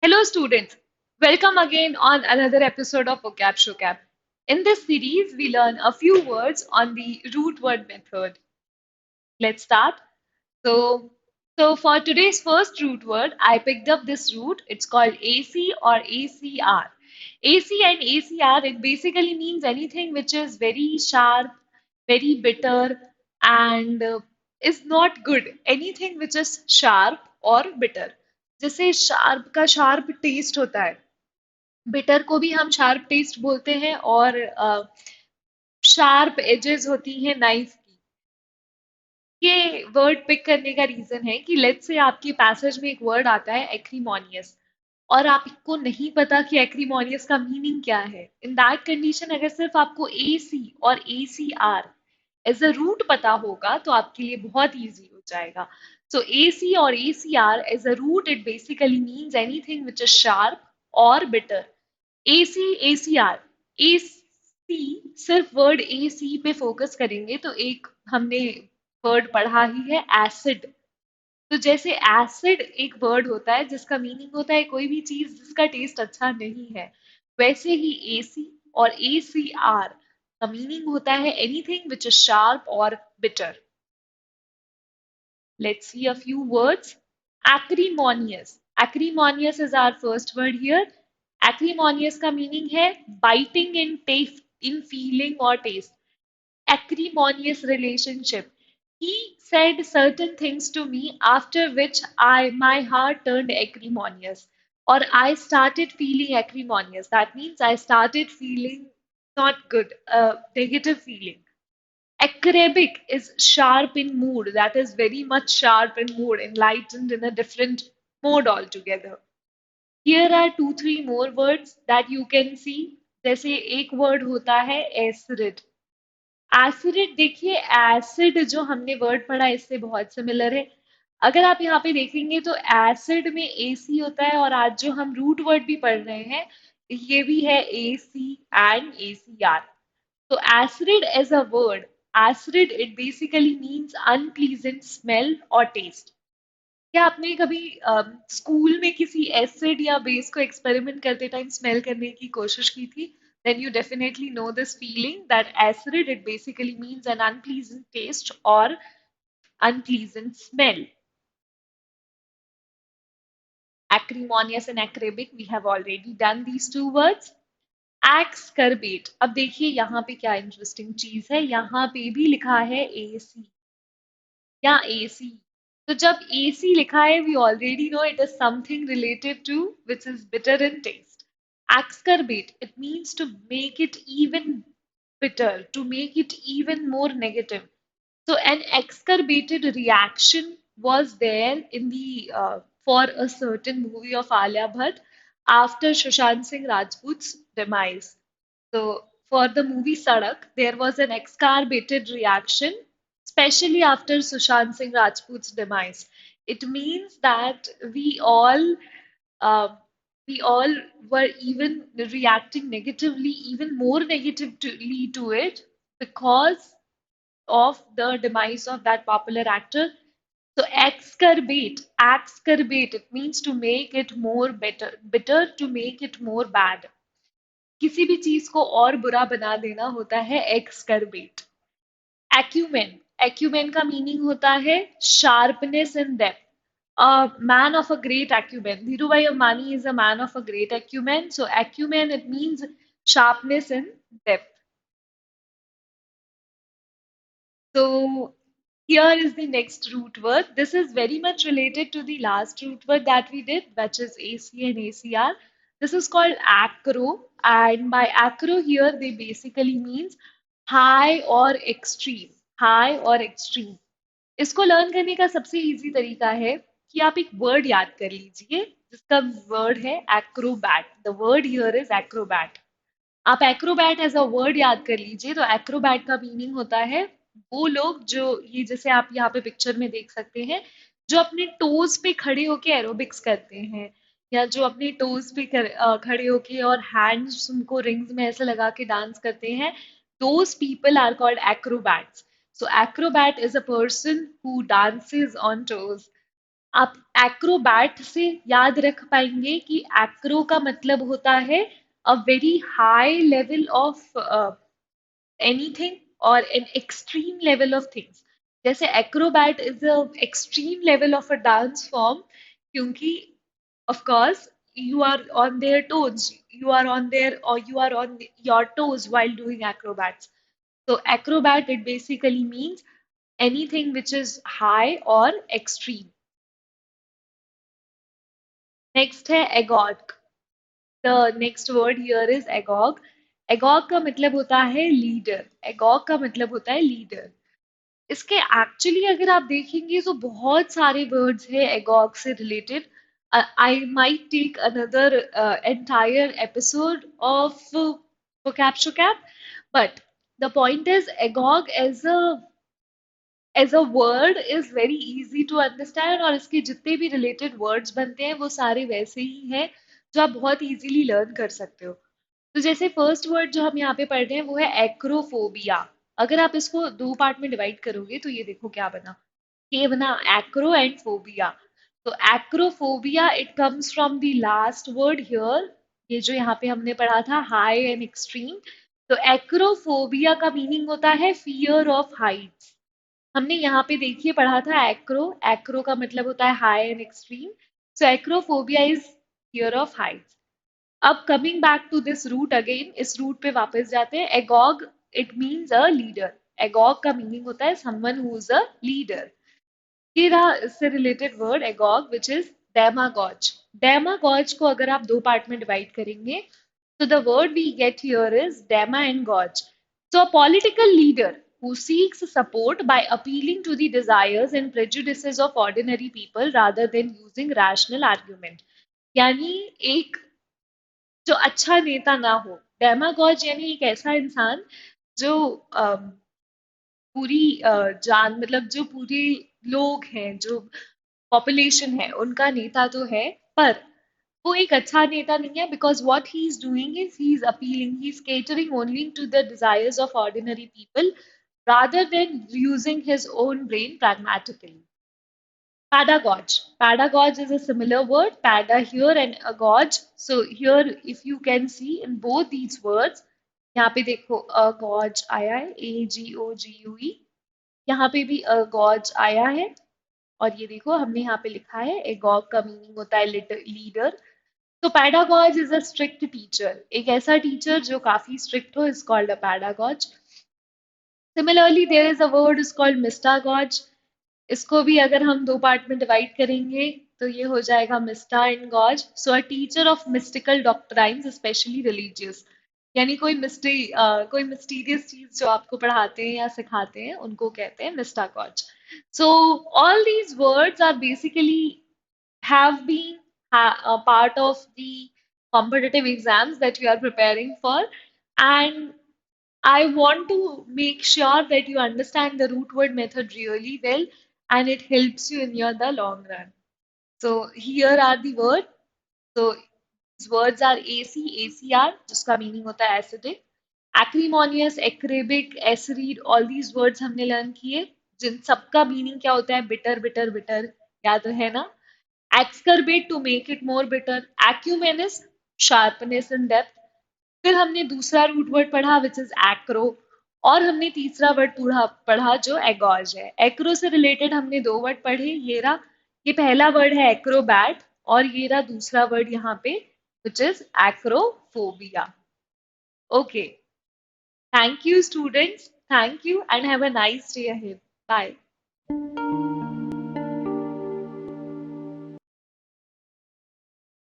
Hello, students. Welcome again on another episode of Vocab Shocab. In this series, we learn a few words on the root word method. Let's start. So, so for today's first root word, I picked up this root. It's called AC or ACR. AC and ACR, it basically means anything which is very sharp, very bitter, and is not good. Anything which is sharp or bitter. जैसे sharp का sharp test होता है, bitter को भी हम sharp test बोलते हैं, और शार्प एजेस होती हैं नाइफ की। ये वर्ड पिक करने का रीजन है कि लेट्स से आपके पैसेज में एक वर्ड आता है एक्रीमोनियस, और आपको नहीं पता कि एक्रीमोनियस का मीनिंग क्या है। इन दैट कंडीशन अगर सिर्फ आपको ए सी और A C R as a root पता होगा तो आपके लिए बहुत इजी हो जाएगा। सो ए सी और A C R as a root it basically means anything which is sharp और bitter. A C A C R, A C सिर्फ वर्ड ए सी पे फोकस करेंगे तो एक हमने वर्ड पढ़ा ही है एसिड। तो जैसे एसिड एक वर्ड होता है जिसका मीनिंग होता है कोई भी चीज जिसका टेस्ट अच्छा नहीं है, वैसे ही एसी और ACR का मीनिंग होता है एनीथिंग विच इज शार्प और bitter. Let's see a few words. acrimonious, acrimonious is our first word here. acrimonious का मीनिंग है biting in taste, in feeling or taste, acrimonious relationship. He said certain things to me after which my heart turned acrimonious, or I started feeling acrimonious. That means I started feeling not good, a negative feeling. Acerbic is sharp in mood, that is very much sharp in mood, enlightened in a different mode altogether. Here are two, three more words that you can see. जैसे एक word होता है acrid. Acid, देखिए acid जो हमने word पढ़ा इससे बहुत सिमिलर है। अगर आप यहाँ पे देखेंगे तो एसिड में एसी होता है, और आज जो हम रूट वर्ड भी पढ़ रहे हैं ये भी है एसी एंड एसीआर। तो acid as a word, acid it basically means unpleasant smell और टेस्ट। क्या आपने कभी स्कूल में किसी एसिड या बेस को एक्सपेरिमेंट करते टाइम स्मेल करने की कोशिश की थी? Then you definitely know this feeling that acrid it basically means an unpleasant taste or unpleasant smell. Acrimonious and acerbic, we have already done these two words. Ascorbate, अब देखिए यहाँ पे क्या इंटरेस्टिंग चीज है, यहाँ पे भी लिखा है AC या AC। तो जब AC लिखा है we already know it is something related to which is bitter in taste. Ascorbate, it means to make it even bitter, to make it even more negative. So an exacerbated reaction was there in the for a certain movie of Alia Bhatt after Sushant Singh Rajput's demise. So for the movie Sadak, there was an exacerbated reaction, especially after Sushant Singh Rajput's demise. It means that uh, we all were even reacting negatively, even more negatively to it because of the demise of that popular actor. So exacerbate, it means to make it more better, bitter to make it more bad. किसी भी चीज को और बुरा बना देना होता है एक्सकर्बेट। एक्यूमेन, एक्यूमेन का मीनिंग होता है sharpness in depth, a man of a great acumen. Dhirubhai Ambani is a man of a great acumen. So acumen it means sharpness in depth. So here is the next root word. This is very much related to the last root word that we did, which is AC and ACR. This is called acro, and by acro here they basically means high or extreme, high or extreme. इसको learn करने का सबसे easy तरीका है कि आप एक word याद कर लीजिए जिसका वर्ड है Acrobat. The word here is Acrobat. आप एक्रोबैट एज अ वर्ड याद कर लीजिए। तो एक्रोबैट का मीनिंग होता है वो लोग जो, ये जैसे आप यहाँ पे पिक्चर में देख सकते हैं, जो अपने टोज पे खड़े होके एरोबिक्स करते हैं, या जो अपने टोज पे खड़े होके और हैंड्स उनको रिंग्स में ऐसे लगा के डांस करते हैं, those people are called acrobats. So acrobat is a person who dances on toes. आप एक्रोबैट से याद रख पाएंगे कि एक्रो का मतलब होता है a very high level of anything or an extreme level of things. जैसे acrobat is a extreme level of a dance form क्योंकि of course you are on their toes, you are on their or you are on your toes while doing acrobats. So acrobat it basically means anything which is high or extreme. Next है agog. The next word here is agog. Agog का मतलब होता है leader. Agog का मतलब होता है leader. इसके एक्चुअली अगर आप देखेंगे तो बहुत सारे वर्ड्स हैं एगॉग से related. I might take another entire episode of vocab shocab, but the point is agog as a word is very easy to understand और इसके जितने भी रिलेटेड वर्ड्स बनते हैं वो सारे वैसे ही हैं जो आप बहुत इजीली लर्न कर सकते हो. तो जैसे फर्स्ट वर्ड जो हम यहाँ पे पढ़ रहे हैं वो है एक्रोफोबिया. अगर आप इसको दो पार्ट में डिवाइड करोगे तो ये देखो क्या बना. ये बना एक्रो एंड फोबिया. तो acrophobia it comes from the last word here. ये जो यहाँ पे हमने पढ़ा था हाई एंड एक्सट्रीम. तो एक्रोफोबिया का मीनिंग होता है फियर ऑफ हाइट्स. हमने यहाँ पे देखिए पढ़ा था एक्रो. एक्रो का मतलब होता है high and extreme. So acrophobia is fear of heights. अब coming back to this root again, इस रूट पे वापस जाते हैं. Agog it means a leader. Agog का मीनिंग होता है someone who is a leader. ये रहा इससे related word agog which is demagogue. Demagogue को अगर आप दो पार्ट में डिवाइड करेंगे so the word we get here is demagogue. So a political leader who seeks support by appealing to the desires and prejudices of ordinary people rather than using rational argument. यानी एक जो अच्छा नेता ना हो. डेमागॉज यानी एक ऐसा इंसान जो पूरी जान मतलब जो पूरे लोग हैं जो पॉपुलेशन है उनका नेता तो है पर वो एक अच्छा नेता नहीं है because what he is doing is he is appealing he is catering only to the desires of ordinary people rather than using his own brain pragmatically. Pedagogue. Pedagogue is a similar word. Pada here and agoge. So here, if you can see in both these words, यहाँ पे देखो अगॉज आया है AGOGUE. यहाँ पे भी अगॉज आया है. और ये देखो हमने यहाँ पे लिखा है एगॉग का मीनिंग होता है लीडर. तो pedagogue is a strict teacher. एक ऐसा टीचर जो काफी स्ट्रिक्ट हो is called a pedagogue. Similarly there is a word is called mystagogue. इसको भी अगर हम दो पार्ट में डिवाइड करेंगे तो ये हो जाएगा mysta and gogue. So a teacher of mystical doctrines specially religious. यानी कोई मिस्टीरियस चीज जो आपको पढ़ाते हैं या सिखाते हैं उनको कहते हैं mystagogue. So all these words are basically have been a part of the competitive exams that you are preparing for, and I want to make sure that you understand the root word method really well and it helps you in your the long run. So here are the words. So these words are AC, ACR, जिसका meaning होता है acidic, acrimonious, acerbic, acerine, all these words हमने learn किए जिन सबका meaning क्या होता है bitter, bitter, bitter. याद है ना? Exacerbate to make it more bitter, acumenous, sharpness and depth. फिर हमने दूसरा रूट वर्ड पढ़ा विच इज एक्रो. और हमने तीसरा वर्ड पढ़ा पढ़ा जो एगॉज है. एक्रो से रिलेटेड हमने दो वर्ड पढ़े. ये पहला वर्ड है एक्रोबैट और ये रहा दूसरा वर्ड यहाँ पे which is acrophobia. Okay, thank you students. Thank you and have a nice day ahead. Bye.